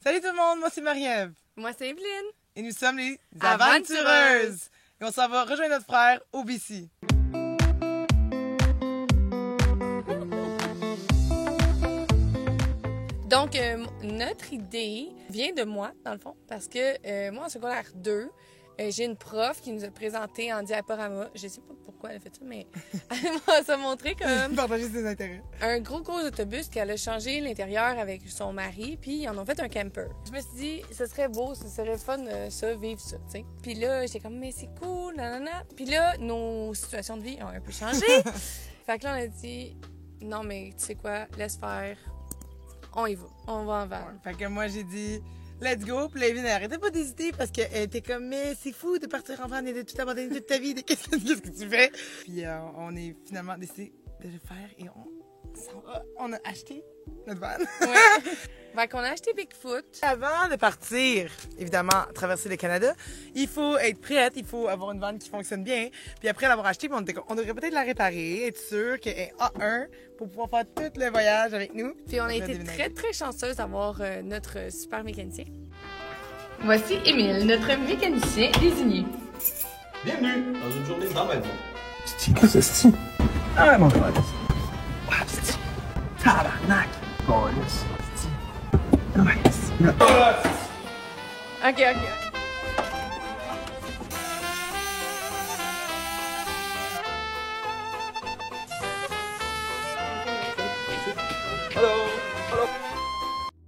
Salut tout le monde, moi c'est Marie-Ève. Moi c'est Evelyne. Et nous sommes les Aventureuses. Et on s'en va rejoindre notre frère au BC. Donc, notre idée vient de moi, dans le fond, parce que moi, en secondaire 2, j'ai une prof qui nous a présenté en diaporama. Je sais pas pourquoi elle a fait ça, mais elle m'a montré comme Partager ses intérêts. un gros autobus qu'elle a changé l'intérieur avec son mari, puis ils en ont fait un camper. Je me suis dit, ce serait beau, ce serait fun, ça, vivre ça, tu sais. Puis là, j'étais comme, mais c'est cool, nanana. Puis là, nos situations de vie ont un peu changé. Fait que là, on a dit, non, mais tu sais quoi, laisse faire. On y va. On va en van. Fait que moi j'ai dit, let's go. Puis là, Evelyne, arrêtez pas d'hésiter parce qu'elle était comme, mais c'est fou de partir en van et de tout abandonner toute ta vie. Qu'est-ce que tu fais? Puis on est finalement décidé de le faire et on a acheté notre van. Ouais. Fait qu'on a acheté Bigfoot. Avant de partir, évidemment, traverser le Canada, il faut être prête, il faut avoir une vanne qui fonctionne bien. Puis après l'avoir achetée, on devrait peut-être la réparer, être sûr qu'elle est A1 pour pouvoir faire tout le voyage avec nous. Puis on a été très chanceuses d'avoir notre super mécanicien. Voici Émile, notre mécanicien désigné. Bienvenue dans une journée dans ma vie. Qu'est-ce que c'est? Ah, mon frère. Ah, c'est tabarnak. Bon, yes. OK.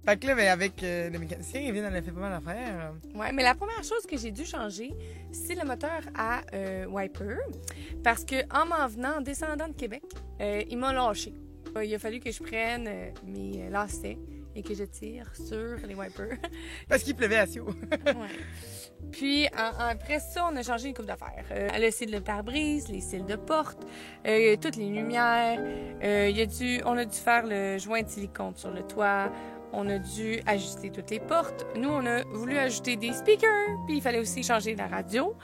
Fait que là, ben, avec le mécanicien, Evelyne, elle a fait pas mal d'affaires. Ouais, mais la première chose que j'ai dû changer, c'est le moteur à wiper. Parce que en m'en venant, en descendant de Québec, il m'a lâché. Il a fallu que je prenne mes lacets et que je tire sur les wipers. Parce qu'il pleuvait à Sio. Ouais. Puis après ça, on a changé une couple d'affaires. Le cil de pare-brise, les cils de porte, toutes les lumières. On a dû faire le joint de silicone sur le toit. On a dû ajuster toutes les portes. Nous, on a voulu ajouter des speakers. Puis il fallait aussi changer la radio.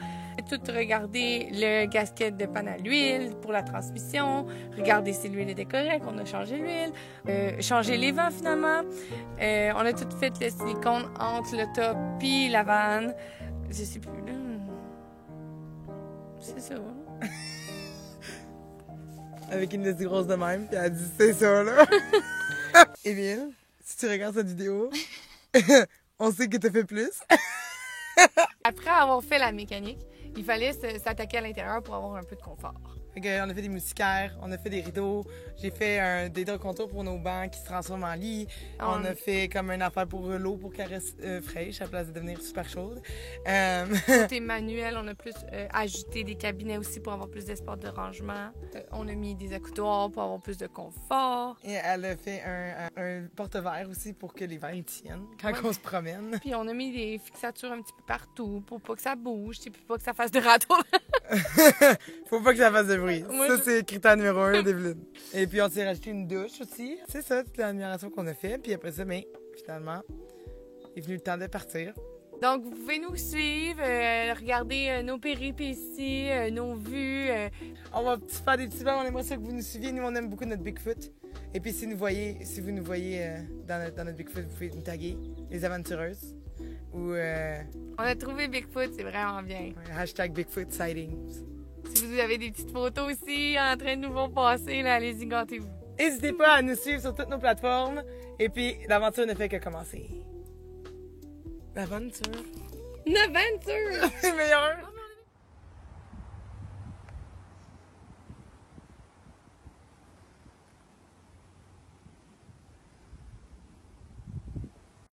Tout regarder le gasket de panne à l'huile pour la transmission. Regarder si l'huile était correcte. On a changé l'huile. Changer les vents finalement. On a tout fait le silicone entre le top puis la vanne. Je sais plus là. C'est ça. Avec une laisse grosse de même, puis elle a dit c'est ça là. Evelyne, si tu regardes cette vidéo, on sait que t'as fait plus. Après avoir fait la mécanique, il fallait s'attaquer à l'intérieur pour avoir un peu de confort. Fait que, on a fait des moustiquaires, on a fait des rideaux, j'ai fait des draps contours pour nos bancs qui se transforment en lit. On a fait comme une affaire pour l'eau pour qu'elle reste fraîche à la place de devenir super chaude. Côté manuel, on a plus ajouté des cabinets aussi pour avoir plus d'espace de rangement. On a mis des accoudoirs pour avoir plus de confort. Et elle a fait un porte-verre aussi pour que les verres ils tiennent quand on se promène. Puis on a mis des fixatures un petit peu partout pour pas que ça bouge, puis pas que ça fasse de râteau. Faut pas que ça fasse de bruit. Moi, ça, c'est critère numéro 1 d'Evelyne. Et puis, on s'est rajouté une douche aussi. C'est ça, toute l'admiration qu'on a fait. Puis après ça, mais finalement, il est venu le temps de partir. Donc, vous pouvez nous suivre, regarder nos péripéties, nos vues. On va faire des petits bains. On aimerait ça que vous nous suiviez. Nous, on aime beaucoup notre Bigfoot. Et puis, si vous nous voyez dans notre Bigfoot, vous pouvez nous taguer les aventureuses. Ou On a trouvé Bigfoot, c'est vraiment bien. hashtag Bigfoot Sightings. Si vous avez des petites photos aussi en train de nous voir passer, là, allez-y, gâtez-vous. N'hésitez pas à nous suivre sur toutes nos plateformes. Et puis, l'aventure ne fait que commencer. L'aventure. Une aventure! C'est meilleur!